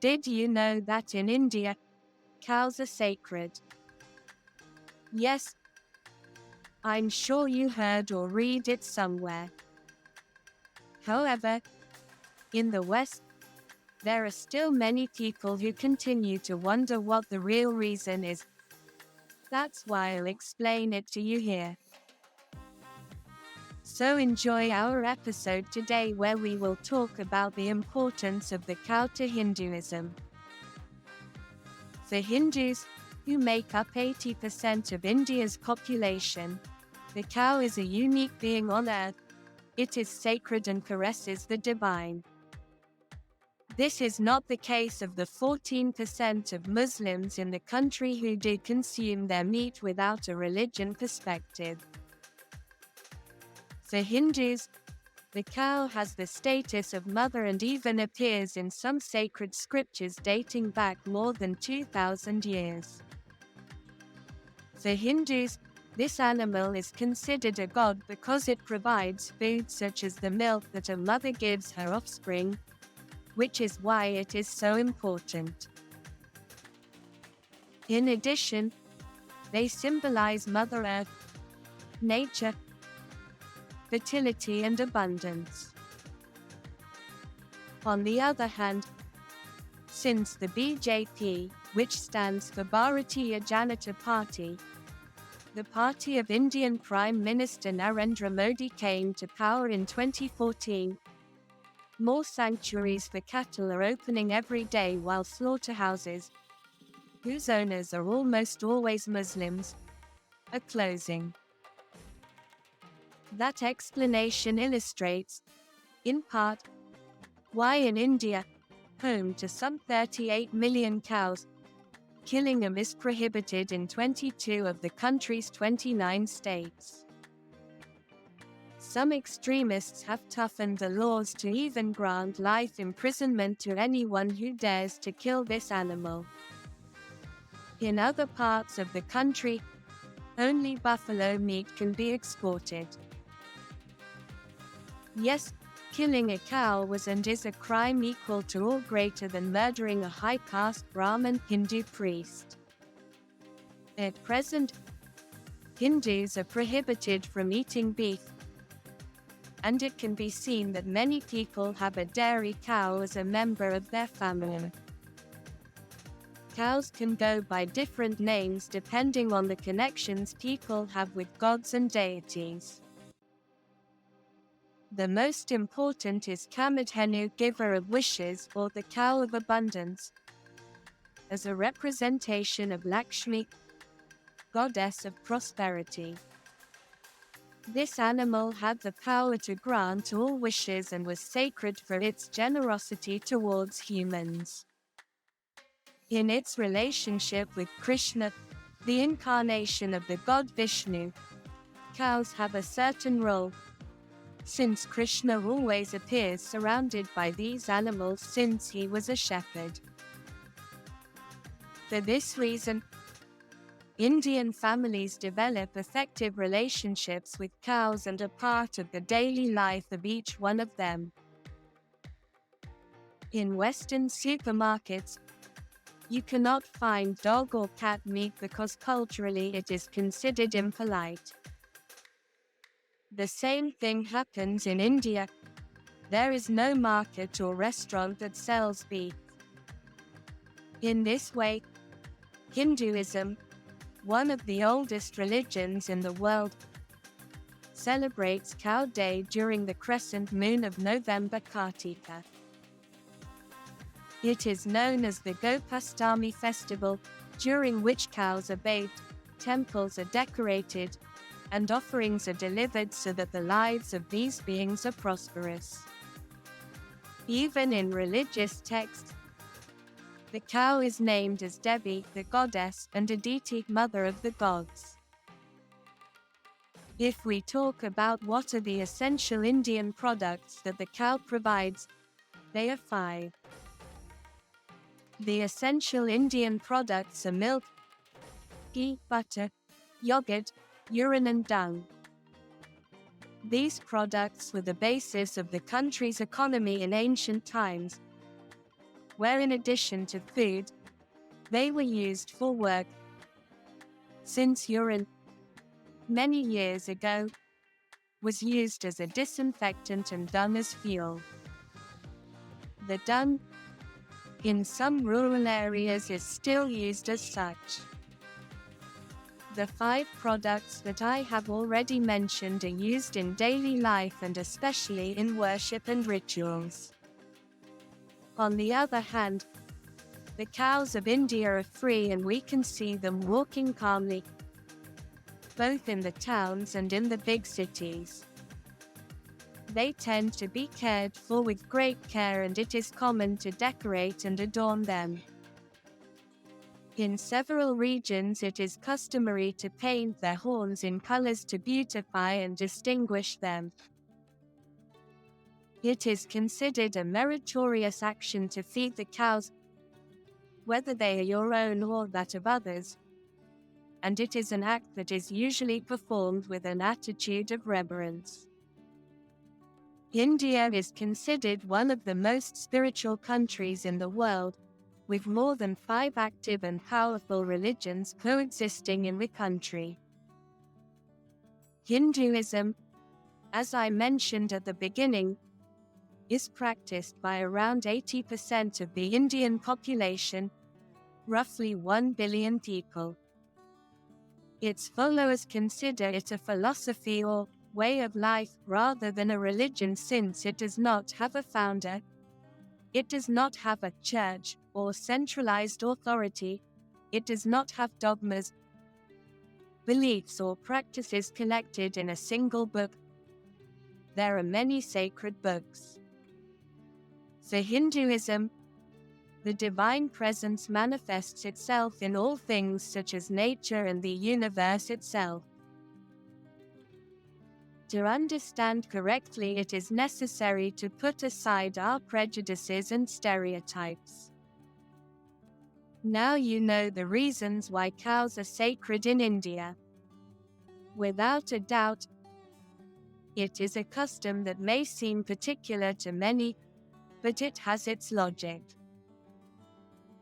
Did you know that in India, cows are sacred? Yes, I'm sure you heard or read it somewhere. However, in the West, there are still many people who continue to wonder what the real reason is. That's why I'll explain it to you here. So enjoy our episode today where we will talk about the importance of the cow to Hinduism. For Hindus, who make up 80% of India's population, the cow is a unique being on earth. It is sacred and caresses the divine. This is not the case of the 14% of Muslims in the country who do consume their meat without a religion perspective. For Hindus, the cow has the status of mother and even appears in some sacred scriptures dating back more than 2,000 years. For Hindus, this animal is considered a god because it provides food such as the milk that a mother gives her offspring, which is why it is so important. In addition, they symbolize Mother Earth, nature, fertility and abundance. On the other hand, since the BJP, which stands for Bharatiya Janata Party, the party of Indian Prime Minister Narendra Modi came to power in 2014, more sanctuaries for cattle are opening every day while slaughterhouses, whose owners are almost always Muslims, are closing. That explanation illustrates, in part, why in India, home to some 38 million cows, killing them is prohibited in 22 of the country's 29 states. Some extremists have toughened the laws to even grant life imprisonment to anyone who dares to kill this animal. In other parts of the country, only buffalo meat can be exported. Yes, killing a cow was and is a crime equal to or greater than murdering a high-caste Brahmin Hindu priest. At present, Hindus are prohibited from eating beef, and it can be seen that many people have a dairy cow as a member of their family. Cows can go by different names depending on the connections people have with gods and deities. The most important is Kamadhenu, giver of wishes, or the cow of abundance, as a representation of Lakshmi, goddess of prosperity. This animal had the power to grant all wishes and was sacred for its generosity towards humans. In its relationship with Krishna, the incarnation of the god Vishnu, cows have a certain role, since Krishna always appears surrounded by these animals since he was a shepherd. For this reason, Indian families develop effective relationships with cows and are part of the daily life of each one of them. In Western supermarkets, you cannot find dog or cat meat because culturally it is considered impolite. The same thing happens in India. There is no market or restaurant that sells beef. In this way, Hinduism, one of the oldest religions in the world, celebrates Cow Day during the crescent moon of November Kartika. It is known as the Gopastami festival, during which cows are bathed, temples are decorated, and offerings are delivered so that the lives of these beings are prosperous. Even in religious texts, the cow is named as Devi, the goddess, and Aditi, mother of the gods. If we talk about what are the essential Indian products that the cow provides, they are 5. The essential Indian products are milk, ghee, butter, yogurt, urine and dung. These products were the basis of the country's economy in ancient times, where in addition to food, they were used for work. Since urine, many years ago, was used as a disinfectant and dung as fuel. The dung, in some rural areas, is still used as such. The 5 products that I have already mentioned are used in daily life and especially in worship and rituals. On the other hand, the cows of India are free and we can see them walking calmly, both in the towns and in the big cities. They tend to be cared for with great care and it is common to decorate and adorn them. In several regions it is customary to paint their horns in colors to beautify and distinguish them. It is considered a meritorious action to feed the cows, whether they are your own or that of others, and it is an act that is usually performed with an attitude of reverence. India is considered one of the most spiritual countries in the world, with more than 5 active and powerful religions coexisting in the country. Hinduism, as I mentioned at the beginning, is practiced by around 80% of the Indian population, roughly 1 billion people. Its followers consider it a philosophy or way of life rather than a religion since it does not have a founder, it does not have a church or centralized authority, it does not have dogmas, beliefs or practices collected in a single book. There are many sacred books. For Hinduism, the divine presence manifests itself in all things such as nature and the universe itself. To understand correctly, it is necessary to put aside our prejudices and stereotypes. Now you know the reasons why cows are sacred in India. Without a doubt, it is a custom that may seem particular to many, but it has its logic.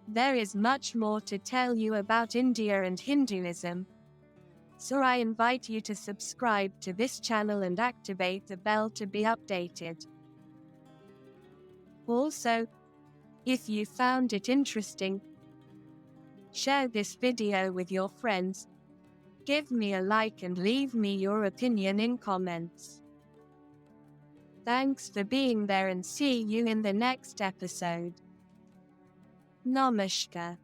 There is much more to tell you about India and Hinduism, so I invite you to subscribe to this channel and activate the bell to be updated. Also, if you found it interesting, share this video with your friends, give me a like and leave me your opinion in comments. Thanks for being there and see you in the next episode. Namaskar.